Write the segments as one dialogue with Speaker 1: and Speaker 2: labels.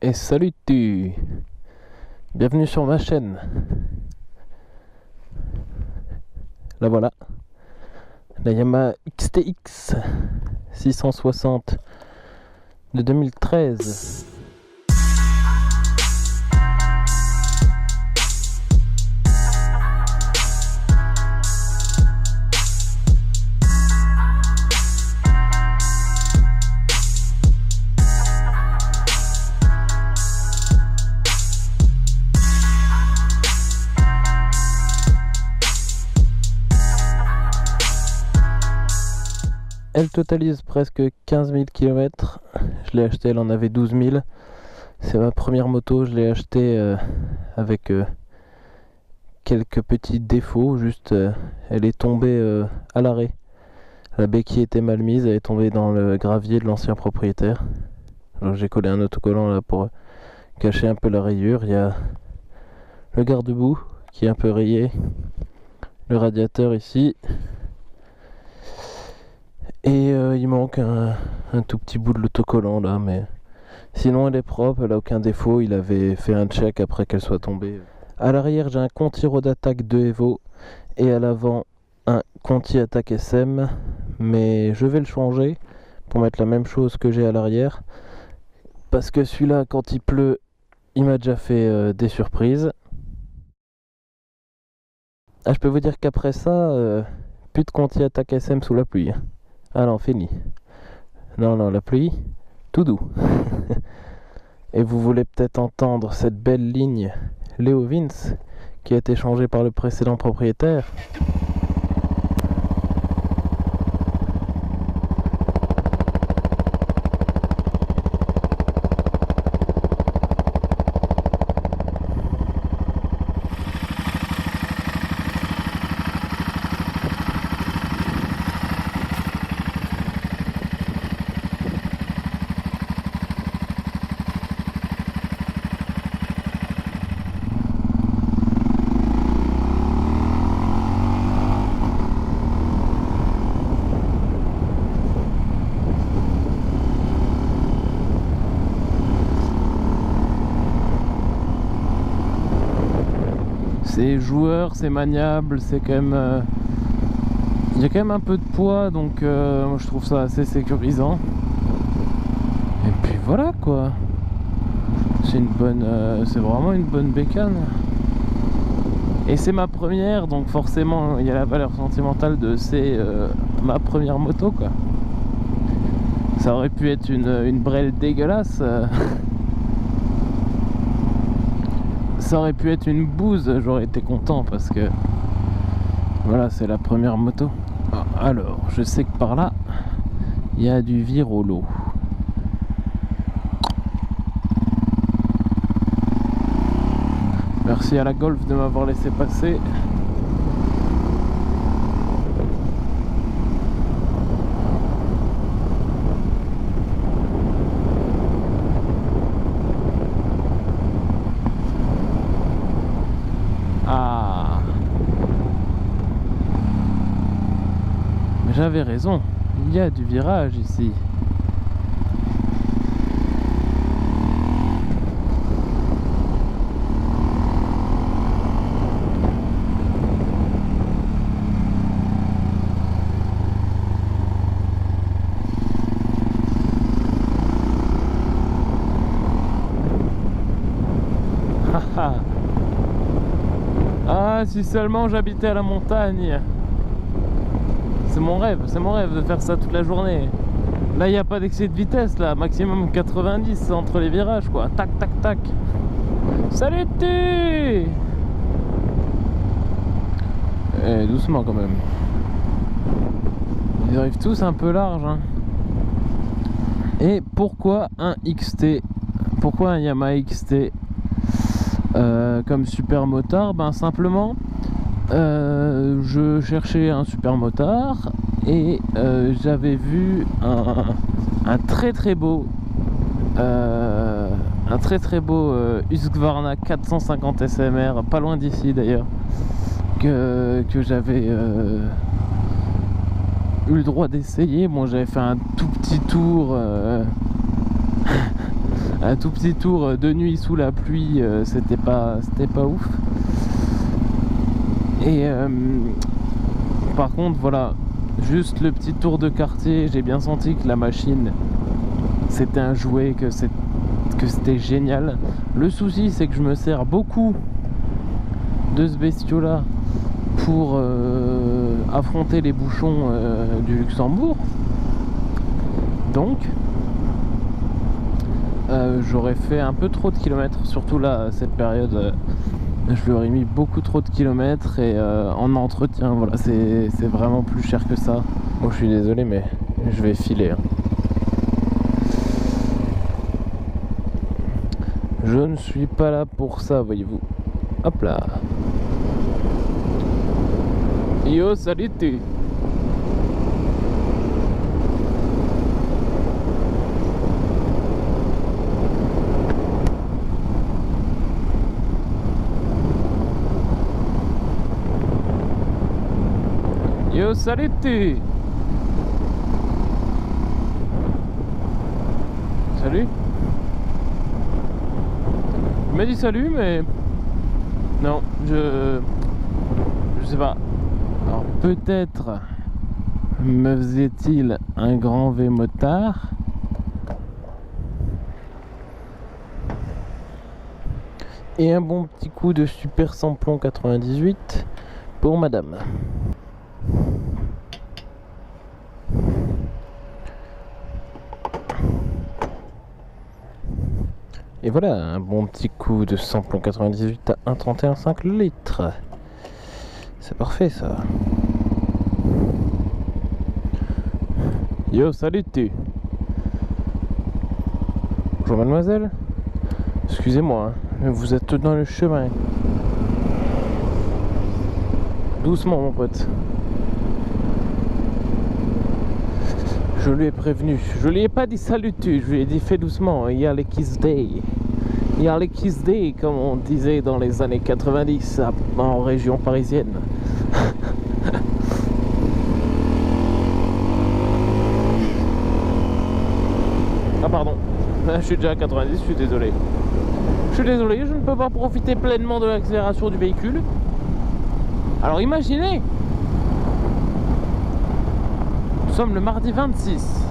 Speaker 1: Et salut tu. Bienvenue sur ma chaîne. La voilà. La Yamaha XTX 660 de 2013. Elle totalise presque 15 000 km. Je l'ai achetée, elle en avait 12 000. C'est ma première moto, je l'ai achetée avec quelques petits défauts. Juste, elle est tombée à l'arrêt. La béquille était mal mise, elle est tombée dans le gravier de l'ancien propriétaire. Alors j'ai collé un autocollant là pour cacher un peu la rayure. Il y a le garde-boue qui est un peu rayé. Le radiateur ici. Et il manque un tout petit bout de l'autocollant là, mais sinon elle est propre, elle a aucun défaut. Il avait fait un check après qu'elle soit tombée. À l'arrière j'ai un Conti Road Attack 2 Evo et à l'avant un Conti Attack SM, mais je vais le changer pour mettre la même chose que j'ai à l'arrière, parce que celui-là quand il pleut il m'a déjà fait des surprises. Ah, je peux vous dire qu'après ça, plus de Conti Attack SM sous la pluie. Ah non, fini. Non, la pluie, tout doux. Et vous voulez peut-être entendre cette belle ligne Leo Vince qui a été changée par le précédent propriétaire. C'est joueur, c'est maniable, c'est quand même... il y a quand même un peu de poids, donc moi je trouve ça assez sécurisant. Et puis voilà quoi. C'est une bonne... c'est vraiment une bonne bécane. Et c'est ma première, donc forcément il y a la valeur sentimentale de c'est ma première moto quoi. Ça aurait pu être une brêle dégueulasse. Ça aurait pu être une bouse, j'aurais été content parce que voilà, c'est la première moto. Alors, je sais que par là, il y a du virolo. Merci à la Golf de m'avoir laissé passer. J'avais raison, il y a du virage ici. Ah, si seulement j'habitais à la montagne. C'est mon rêve de faire ça toute la journée. Là, il n'y a pas d'excès de vitesse, là. Maximum 90 entre les virages, quoi. Tac, tac, tac. Salut, tu. Doucement, quand même. Ils arrivent tous un peu larges, hein. Et pourquoi un XT? Pourquoi un Yamaha XT comme super motard? Ben, simplement... je cherchais un super motard et j'avais vu un très beau Husqvarna 450 SMR, pas loin d'ici d'ailleurs, que j'avais eu le droit d'essayer. Bon, j'avais fait un tout petit tour un tout petit tour de nuit sous la pluie, c'était pas ouf. Et par contre voilà, juste le petit tour de quartier, j'ai bien senti que la machine c'était un jouet, que c'était génial. Le souci c'est que je me sers beaucoup de ce bestiau là pour affronter les bouchons du Luxembourg. Donc j'aurais fait un peu trop de kilomètres, surtout là cette période. Je lui aurais mis beaucoup trop de kilomètres et en entretien, voilà, c'est vraiment plus cher que ça. Bon, je suis désolé, mais je vais filer. Hein. Je ne suis pas là pour ça, voyez-vous. Hop là. Yo, salut tu. Yo, salut tu. Salut. Il m'a dit salut, mais non, je sais pas. Alors peut-être me faisait-il un grand V motard. Et un bon petit coup de super samplon 98 pour madame. Et voilà, un bon petit coup de samplon 98 à 1,31,5 litres. C'est parfait ça. Yo, salut tu. Bonjour mademoiselle. Excusez-moi, hein, vous êtes dans le chemin. Doucement mon pote. Je lui ai prévenu. Je lui ai pas dit salut tu, je lui ai dit fais doucement, il y a les Kiss Day. Il y a les Kiss Day comme on disait dans les années 90 en région parisienne. Ah pardon, je suis déjà à 90, je suis désolé. Je suis désolé, je ne peux pas profiter pleinement de l'accélération du véhicule. Alors imaginez, nous sommes le mardi 26.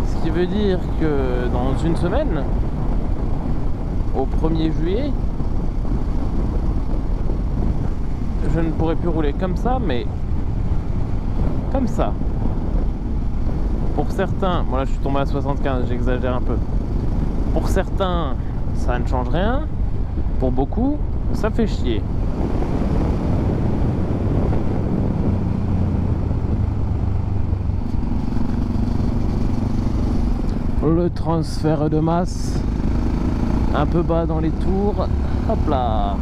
Speaker 1: Ce qui veut dire que dans une semaine, au 1er juillet, je ne pourrai plus rouler comme ça, mais comme ça. Pour certains, moi là je suis tombé à 75, j'exagère un peu. Pour certains, ça ne change rien. Pour beaucoup, ça fait chier. Le transfert de masse, un peu bas dans les tours, hop là.